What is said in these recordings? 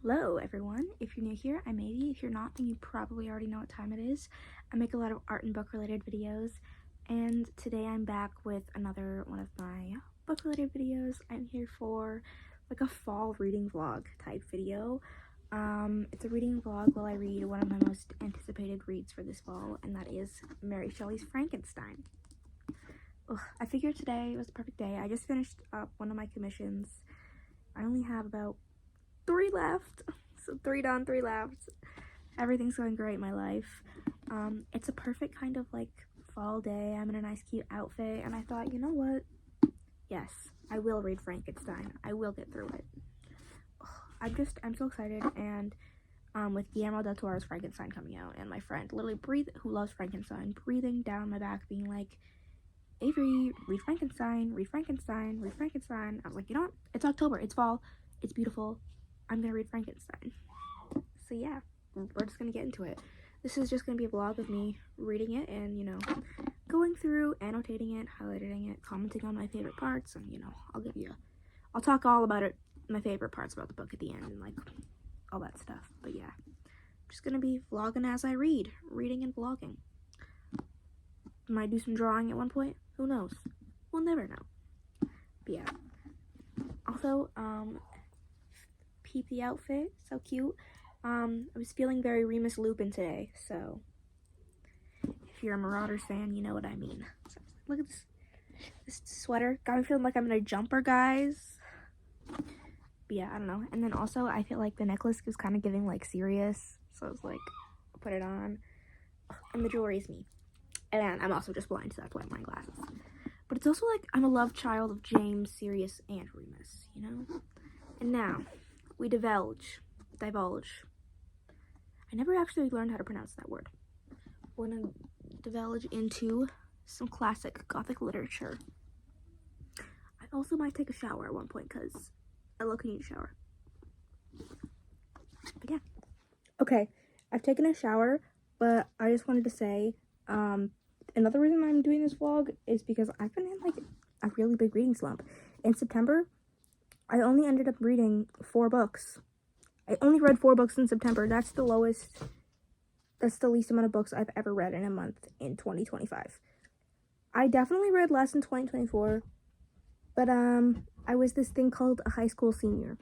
Hello everyone, if you're new here, I'm Maybe. If you're not, then you probably already know what time it is. I make a lot of art and book related videos, and today I'm back with another one of my book related videos. I'm here for like a fall reading vlog type video. It's a reading vlog while I read one of my most anticipated reads for this fall, and that is Mary Shelley's Frankenstein. I figured today was the perfect day. I just finished up one of my commissions. I only have about 3 left, so 3 done, 3 left. Everything's going great in my life. It's a perfect kind of like fall day. I'm in a nice cute outfit, and I thought, you know what, yes, I will read Frankenstein. I will get through it. I'm so excited. And with Guillermo del Toro's Frankenstein coming out, and my friend literally who loves Frankenstein, breathing down my back, being like, Avery, read Frankenstein, read Frankenstein, read Frankenstein. I was like, you know what, it's October, it's fall, it's beautiful, I'm gonna read Frankenstein. So yeah, we're just gonna get into it. This is just gonna be a vlog of me reading it and, you know, going through, annotating it, highlighting it, commenting on my favorite parts, and, you know, I'll talk all about it, my favorite parts about the book at the end, and like all that stuff. But yeah, just gonna be vlogging as I read, reading and vlogging. Might do some drawing at one point, who knows? We'll never know. But yeah, also, peep the outfit, so cute. I was feeling very Remus Lupin today, so if you're a Marauders fan, you know what I mean. So, look at this sweater. Got me feeling like I'm in a jumper, guys. But yeah, I don't know. And then also, I feel like the necklace was kind of giving like serious, so I was like, I'll put it on. And the jewelry is me. And I'm also just blind, so that's why I'm wearing glasses. But it's also like I'm a love child of James, Sirius, and Remus, you know? And now, we divulge. I never actually learned how to pronounce that word. We're gonna divulge into some classic Gothic literature. I also might take a shower at one point, because I low-key need a shower. But yeah. Okay, I've taken a shower, but I just wanted to say, another reason I'm doing this vlog is because I've been in like a really big reading slump. In September, I only ended up reading 4 books. I only read 4 books in September. That's the least amount of books I've ever read in a month in 2025. I definitely read less in 2024, but I was this thing called a high school senior.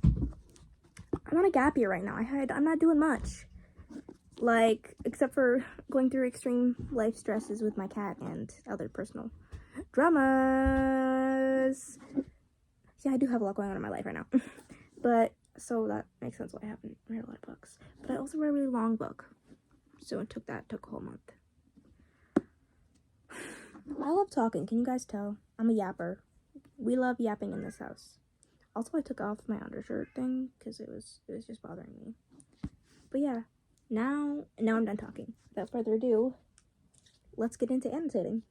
I'm on a gap year right now. I'm not doing much. Like, except for going through extreme life stresses with my cat and other personal dramas. Yeah, I do have a lot going on in my life right now. But, so that makes sense why I haven't read a lot of books. But I also read a really long book. So it took a whole month. I love talking, can you guys tell? I'm a yapper. We love yapping in this house. Also, I took off my undershirt thing because it was just bothering me. But yeah. Now I'm done talking. Without further ado, let's get into annotating.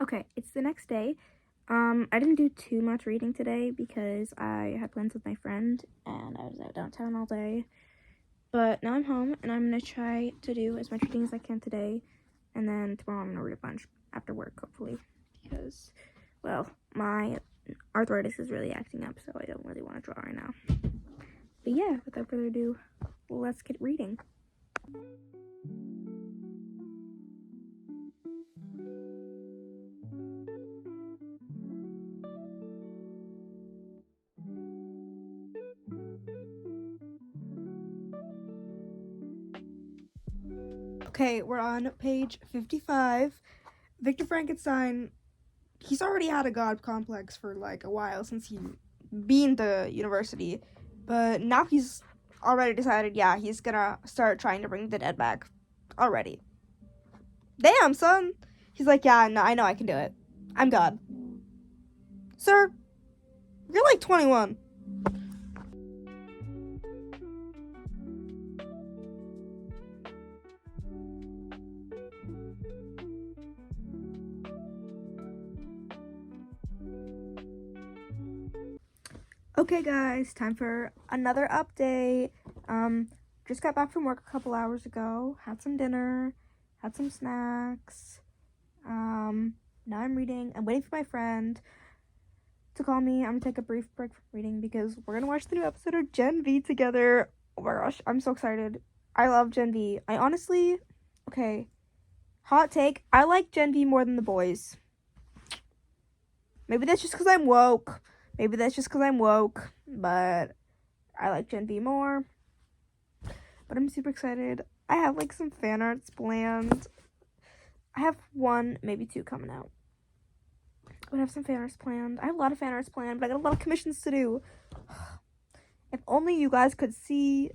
Okay, it's the next day. I didn't do too much reading today because I had plans with my friend and I was out downtown all day. But now I'm home and I'm gonna try to do as much reading as I can today, and then tomorrow I'm gonna read a bunch after work, hopefully, because, well, my arthritis is really acting up, so I don't really want to draw right now. But yeah, without further ado, let's get reading. Okay, we're on page 55. Victor Frankenstein, he's already had a god complex for like a while since he been to university, but now he's already decided, yeah, he's gonna start trying to bring the dead back already. Damn, son. He's like, yeah, no, I know I can do it. I'm God. Sir, you're like 21. Okay, guys, time for another update. Just got back from work a couple hours ago, had some dinner, had some snacks. Now I'm reading. I'm waiting for my friend to call me. I'm gonna take a brief break from reading because we're gonna watch the new episode of Gen V together. Oh my gosh, I'm so excited. I love Gen V. I honestly, okay, hot take, I like Gen V more than the boys. Maybe that's just because I'm woke. But I like Gen V more. But I'm super excited. I have like some fan arts planned. I have one, maybe two coming out. But I have some fan arts planned. I have a lot of fan arts planned, but I got a lot of commissions to do. If only you guys could see,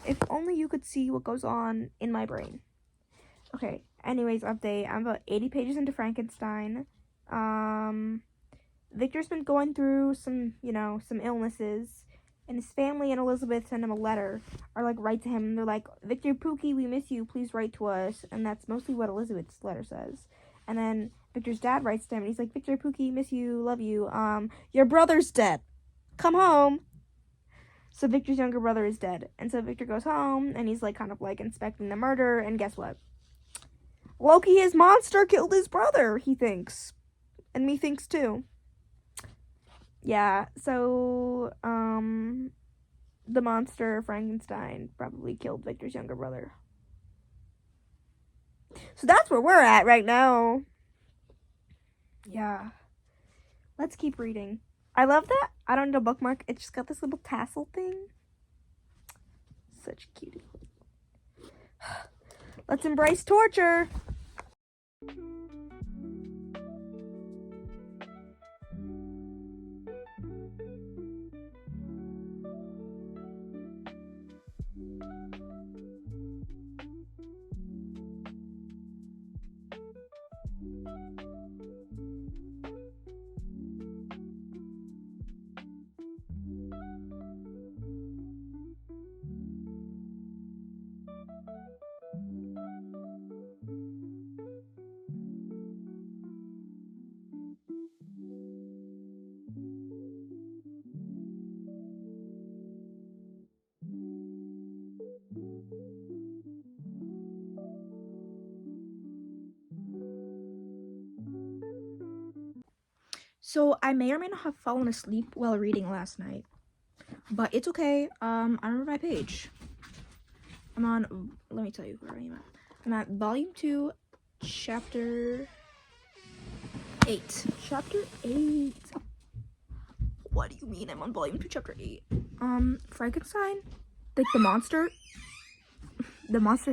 if only you could see what goes on in my brain. Okay, anyways, update. I'm about 80 pages into Frankenstein. Victor's been going through some illnesses, and his family and Elizabeth send him a letter, or like write to him. They're like, Victor Pookie, we miss you, please write to us. And that's mostly what Elizabeth's letter says. And then Victor's dad writes to him, and he's like, Victor Pookie, miss you, love you, your brother's dead, come home. So Victor's younger brother is dead, and so Victor goes home, and he's like kind of like inspecting the murder, and guess what? Loki, his monster, killed his brother, he thinks. And me thinks too. Yeah, so, the monster, Frankenstein, probably killed Victor's younger brother. So that's where we're at right now. Yeah. Let's keep reading. I love that. I don't need a bookmark. It just got this little tassel thing. Such a cutie. Let's embrace torture. So I may or may not have fallen asleep while reading last night, but it's okay. I remember my page. I'm on, let me tell you where I am at. I'm at volume 2, chapter 8. Chapter 8. What do you mean I'm on volume 2, chapter 8? Frankenstein, like the monster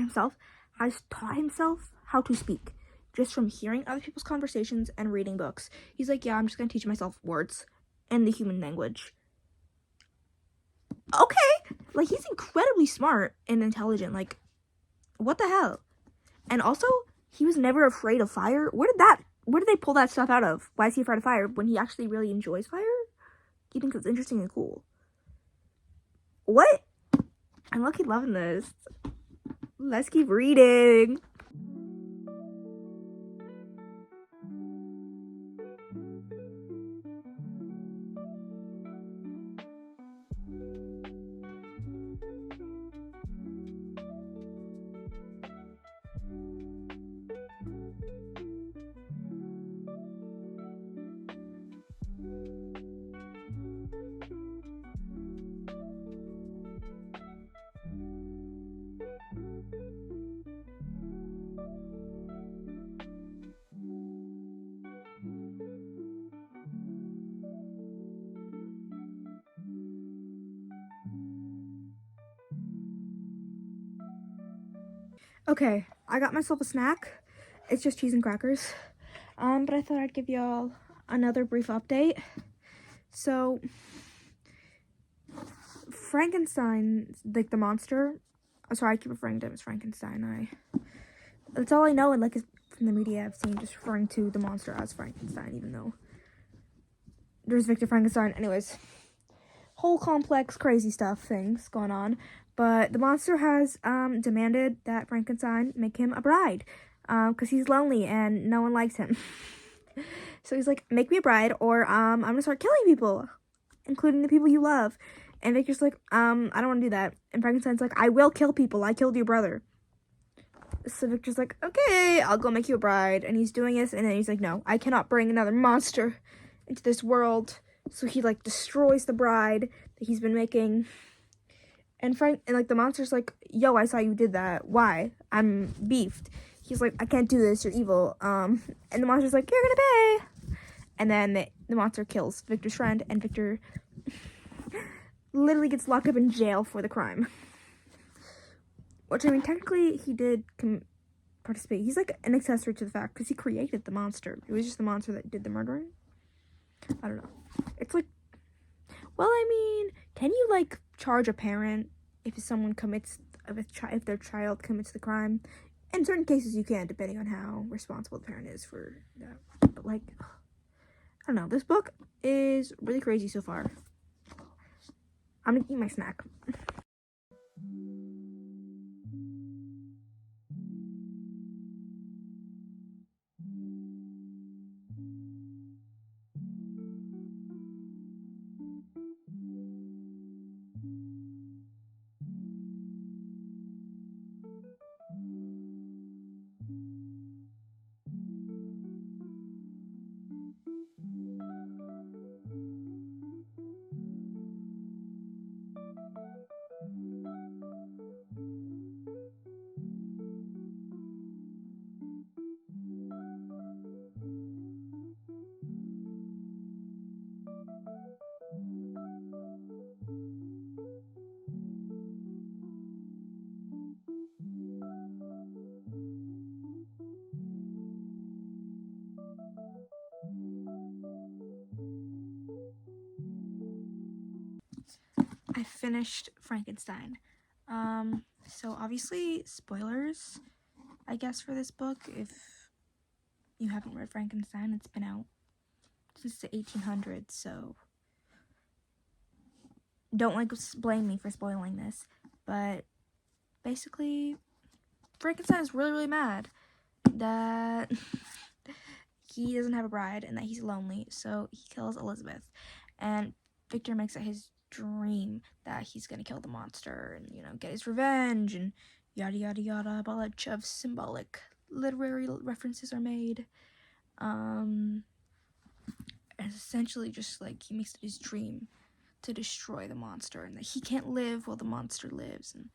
himself, has taught himself how to speak just from hearing other people's conversations and reading books. He's like, yeah, I'm just gonna teach myself words and the human language. Okay, like, he's incredibly smart and intelligent. Like, what the hell? And also, he was never afraid of fire. Where did they pull that stuff out of? Why is he afraid of fire when he actually really enjoys fire? He thinks it's interesting and cool. What? I'm lucky loving this. Let's keep reading. Okay, I got myself a snack. It's just cheese and crackers. But I thought I'd give y'all another brief update. So, Frankenstein, like the monster. Oh, sorry, I keep referring to him as Frankenstein. That's all I know, and like from the media I've seen, just referring to the monster as Frankenstein, even though there's Victor Frankenstein. Anyways, whole complex, crazy things going on. But the monster has demanded that Frankenstein make him a bride, because he's lonely and no one likes him. So he's like, make me a bride, or I'm gonna start killing people, including the people you love. And Victor's like, I don't want to do that. And Frankenstein's like, I will kill people. I killed your brother. So Victor's like, okay, I'll go make you a bride. And he's doing this, and then he's like, no, I cannot bring another monster into this world. So he like destroys the bride that he's been making. And the monster's like, yo, I saw you did that. Why? I'm beefed. He's like, I can't do this. You're evil. And the monster's like, you're gonna pay. And then the monster kills Victor's friend, and Victor literally gets locked up in jail for the crime. Which, I mean, technically he did participate. He's like an accessory to the fact, because he created the monster. It was just the monster that did the murdering. I don't know. It's like, well, I mean, can you like charge a parent if someone commits, if their child commits the crime? In certain cases you can, depending on how responsible the parent is for that. But like, I don't know. This book is really crazy so far. I'm gonna eat my snack. I finished Frankenstein. So obviously, spoilers, I guess, for this book. If you haven't read Frankenstein, it's been out since the 1800s, so don't like blame me for spoiling this. But basically, Frankenstein is really, really mad that he doesn't have a bride and that he's lonely, so he kills Elizabeth. And Victor makes it his dream that he's gonna kill the monster and, you know, get his revenge and yada yada yada. A bunch of symbolic literary references are made. And essentially just like he makes it his dream to destroy the monster, and that he can't live while the monster lives. And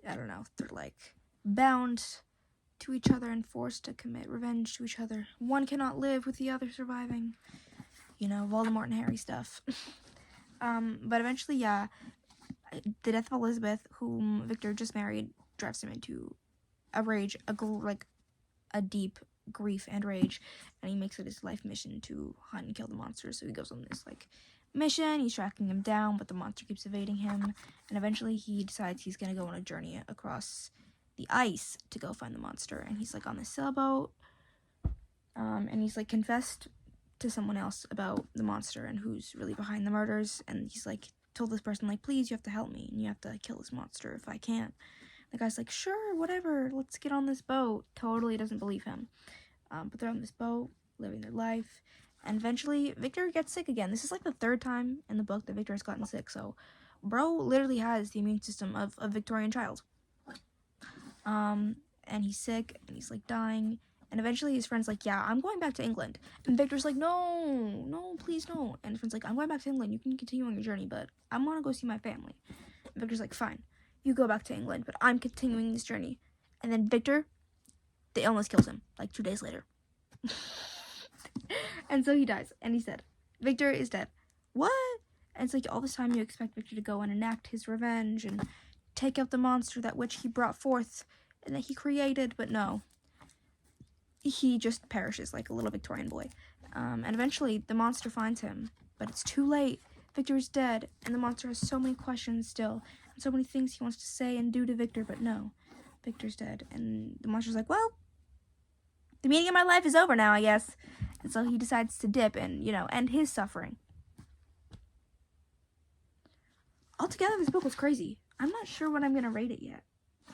I don't know, they're like bound to each other and forced to commit revenge to each other. One cannot live with the other surviving. You know, Voldemort and Harry stuff. But eventually, yeah, the death of Elizabeth, whom Victor just married, drives him into a rage, a deep grief and rage, and he makes it his life mission to hunt and kill the monster. So he goes on this like mission. He's tracking him down, but the monster keeps evading him, and eventually he decides he's gonna go on a journey across the ice to go find the monster. And he's like on this sailboat, and he's like confessed to someone else about the monster and who's really behind the murders. And he's like told this person, like, please, you have to help me, and you have to kill this monster if I can't. The guy's like, sure, whatever, let's get on this boat. Totally doesn't believe him. But they're on this boat, living their life, and eventually Victor gets sick again. This is like the third time in the book that Victor has gotten sick, so bro literally has the immune system of a Victorian child. And he's sick, and he's like dying, and eventually his friend's like, yeah, I'm going back to England. And Victor's like, no, please don't. And his friend's like, I'm going back to England, you can continue on your journey, but I want to go see my family. And Victor's like, fine, you go back to England, but I'm continuing this journey. And then Victor, the illness kills him, like 2 days later. And so he dies, and he's dead. Victor is dead. What? And it's like, all this time you expect Victor to go and enact his revenge and take out the monster that which he brought forth and that he created, but no. He just perishes like a little Victorian boy. And eventually the monster finds him, but it's too late Victor is dead, and the monster has so many questions still, and so many things he wants to say and do to Victor, but no, Victor's dead. And the monster's like, well, the meaning of my life is over now, I guess. And so he decides to dip and, end his suffering. Altogether, this book was crazy. I'm not sure what I'm going to rate it yet.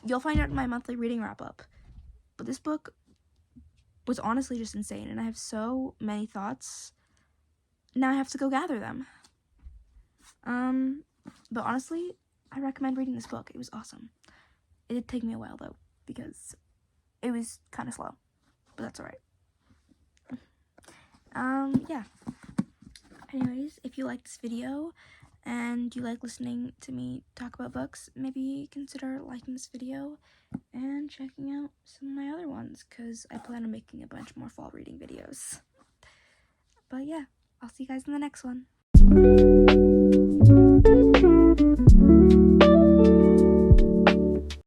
You'll find out in my monthly reading wrap-up. But this book was honestly just insane, and I have so many thoughts. Now I have to go gather them. But honestly, I recommend reading this book. It was awesome. It did take me a while, though, because it was kind of slow. But that's alright. Yeah. Anyways, if you like this video and you like listening to me talk about books, maybe consider liking this video and checking out some of my other ones, because I plan on making a bunch more fall reading videos. But yeah, I'll see you guys in the next one.